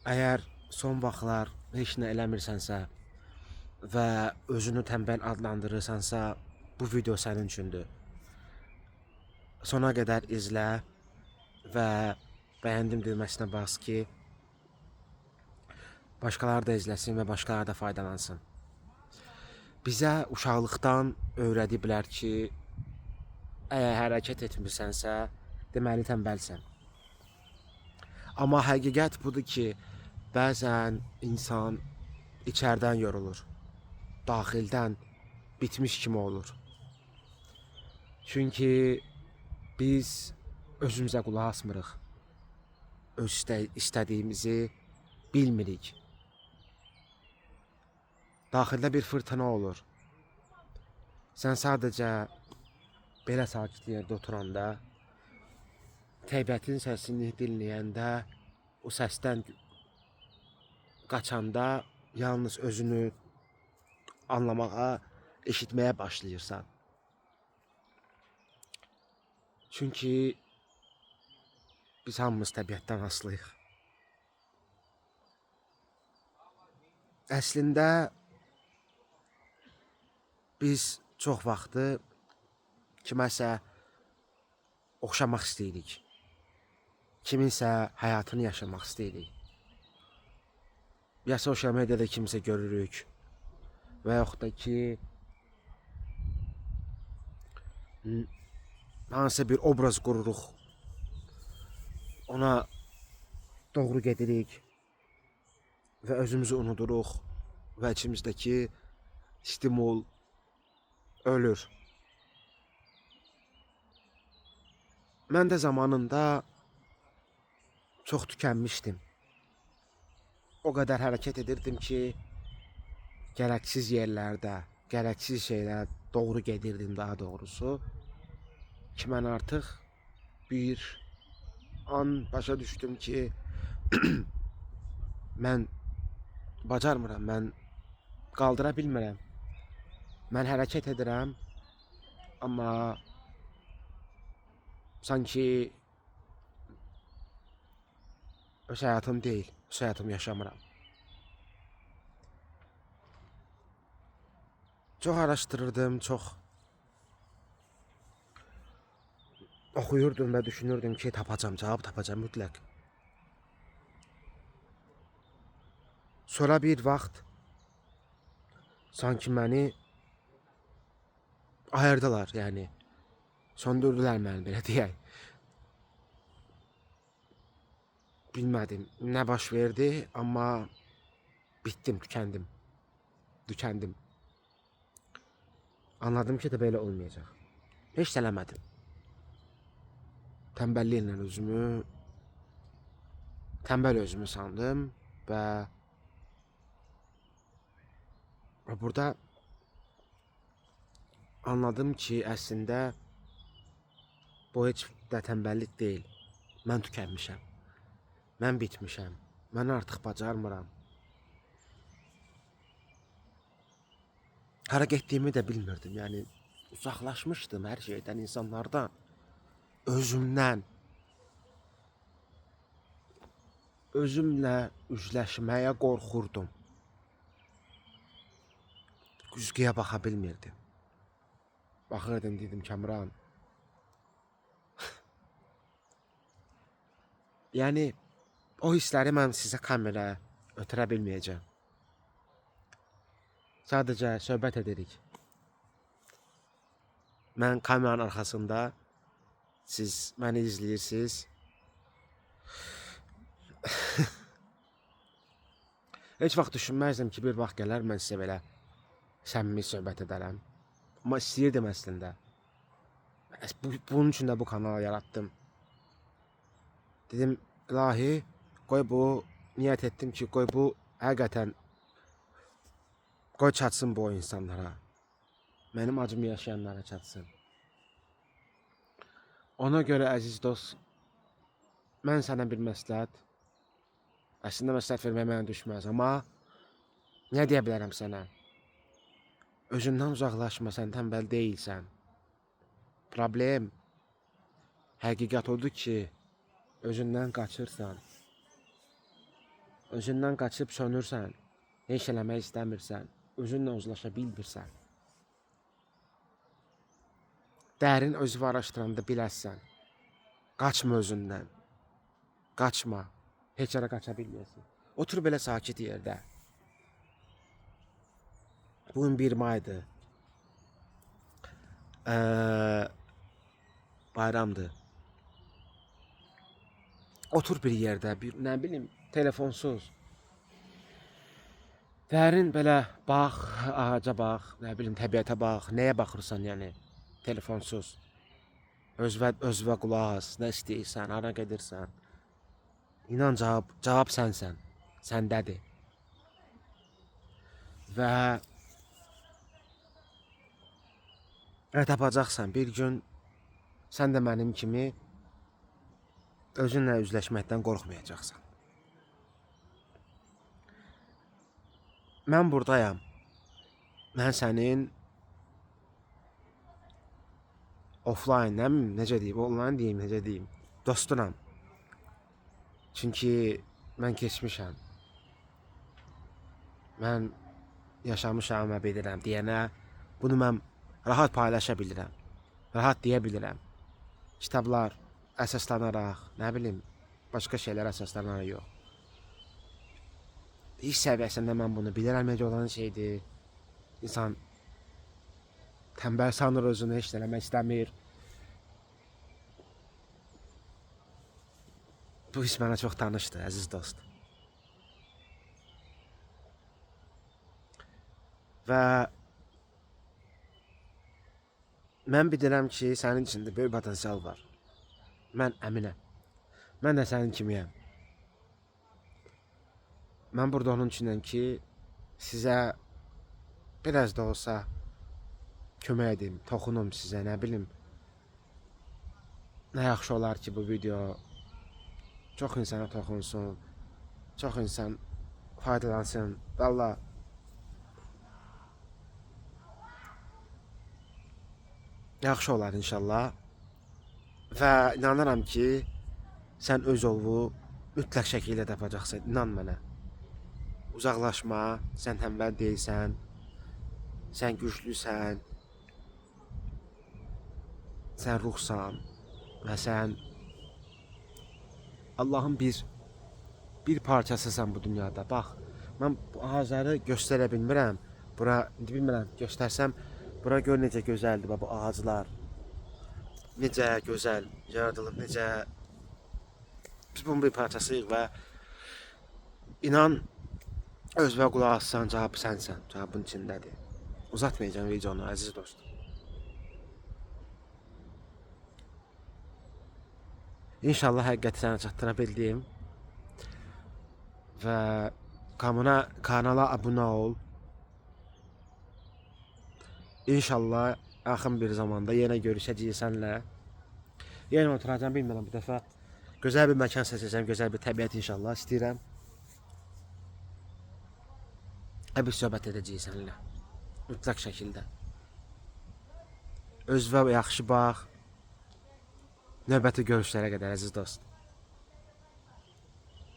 Əgər son vaxtlar heç nə eləmirsənsə və özünü tənbəl adlandırırsansa, bu video sənin üçündür. Sona qədər izlə və bəyəndim düyməsinə bas ki, başqaları da izləsin və başqaları da faydalansın. Bizə uşaqlıqdan öyrədiblər ki, əgər hərəkət etmirsənsə, deməli tənbəlsən. Amma həqiqət budur ki, bəzən insan içərdən yorulur, daxildən bitmiş kimi olur. Çünki biz özümüzə qulaq asmırıq, öz istədiyimizi bilmirik. Daxildə bir fırtına olur. Sən sadəcə belə sakit yerdə oturanda, təbiətin səsini dinləyəndə, o səsdən qaçanda yalnız özünü anlamağa, eşitməyə başlayırsan. Çünki biz hamımız təbiətdən asılıyıq. Əslində biz çox vaxtı kiməsə oxşamaq istəyirik. Kiminsə həyatını yaşamaq istəyirik. Ya sosial mediada kimsə görürük və yaxud da ki, hansısa bir obraz qururuq. Ona doğru gedirik və özümüzü unuduruq və içimizdəki stimul ölür. Mən də zamanında çox tükənmişdim. O qədər hərəkət edirdim ki, gərəksiz yerlərdə, gərəksiz şeylərə doğru gedirdim daha doğrusu. Ki mən artıq bir an başa düşdüm ki, mən bacarmıram, mən qaldıra bilmirəm. Mən hərəkət edirəm, amma sanki öz həyatım deyil, öz həyatımı yaşamıram. Çox araşdırırdım, çox oxuyurdum və düşünürdüm ki, tapacam, cavab tapacam mütləq. Sonra bir vaxt sanki məni ayırdılar, yəni söndürdülər məni, belə deyək. Bilmədim nə baş verdi, amma bitdim, tükəndim. Anladım ki, də belə olmayacaq. Heç də eləmədim. Tənbəlliklə tənbəl özümü sandım və burada anladım ki, əslində bu heç də tənbəllik deyil. Mən tükənmişəm. Mən bitmişəm. Mən artıq bacarmıram. Hara getdiyimi də bilmirdim. Yəni uzaqlaşmışdım hər şeydən, insanlardan, özümdən. Özümlə üzləşməyə qorxurdum. Güzgüyə baxa bilmirdim. Baxırdım, dedim Kamran. Yəni o hissləri mən sizə kamera ötürə bilməyəcəm. Sadəcə söhbət edirik. Mən kameranın arxasında, siz məni izləyirsiniz. Heç vaxt düşünməzdim ki, bir vaxt gələr mən sizə belə səmimi söhbət edərəm. Amma istəyirdim əslində. Bunun üçün də bu kanalı yaratdım. Dedim, ilahi, qoy bu, niyyət etdim ki, qoy bu həqiqətən qoy çatsın bu insanlara. Mənim acımı yaşayanlara çatsın. Ona görə əziz dost, mən sənə bir məsləhət, əslində məsləhət verməyə mənə düşməz, amma nə deyə bilərəm sənə? Özündən uzaqlaşma, sən tənbəl deyilsən. Problem həqiqət odur ki, özündən qaçırsan. özündən qaçıb sönürsən, heç eləmək istəmirsən, özünlə uzlaşa bilmirsən. Dərin özünü araşdıranda biləsən. Qaçma özündən. Qaçma. Heç yerə qaça bilmirsən. Otur belə sakit yerdə. Bugün 1 maydır. Bayramdır. Otur bir yerdə, bir nə bilim, telefonsuz. Dərin belə bax, ağaca bax, nə bilim, təbiətə bax, nəyə baxırsan yəni, telefonsuz. Özünə qulaq as, nə istəyirsən, hara gedirsən. İnan cavab sənsən, səndədir. Və tapacaqsan bir gün sən də mənim kimi özünlə üzləşməkdən qorxmayacaqsan. Mən buradayam. Mən sənin offline, necə deyim, online deyim, necə deyim, dostunam. Çünki mən keçmişəm. Mən yaşamışam və bilirəm deyənə bunu mən rahat paylaşa bilirəm. Rahat deyə bilirəm. Kitablar əsaslanaraq, nə bilim, başqa şeylər əsaslanaraq yox. İş səviyyəsində mən bunu bilirəm, necə olan şeydir. İnsan tənbəl sanır özünü, heç eləmək istəmir. Bu his mənə çox tanışdır, əziz dost. Və mən bilirəm ki, sənin içində böyük potensial var. Mən əminəm. Mən də sənin kimiyəm. Mən burada onun üçünəm ki, sizə biraz da olsa kömək edim, toxunum sizə, nə bilim. Nə yaxşı olar ki, bu video çox insana toxunsun, çox insan faydalansın. Vallahi yaxşı olar inşallah. Və inanıram ki, sən öz yolunu mütləq şəkildə tapacaqsan. İnan mənə. Uzaqlaşma, sən tənbəl deyilsən, sən güclüsən, sən ruhsan və sən Allahın bir parçasısan bu dünyada. Bax, mən bu ağacları göstərə bilmirəm. Bura, bilmirəm, göstərsəm, bura gör necə gözəldir bu ağaclar. Necə gözəl yaradılıb, necə biz bunun bir parçasıyıq və inan özünə qulaq assan, cavabı sənsən, cavabın içindədir. Uzatmayacağım videonu, əziz dost. İnşallah həqiqəti sənə çatdıra bildim. Və kanala abunə ol. İnşallah yaxın bir zamanda yenə görüşəcəyik sənlə. Yenə oturacağım, bilmirəm, bu dəfə gözəl bir məkan seçəcəm, gözəl bir təbiət inşallah istəyirəm. Bir söhbət edəcəyik səninlə. Mütləq şəkildə. Özünə yaxşı bax. Növbəti görüşlərə qədər əziz dost.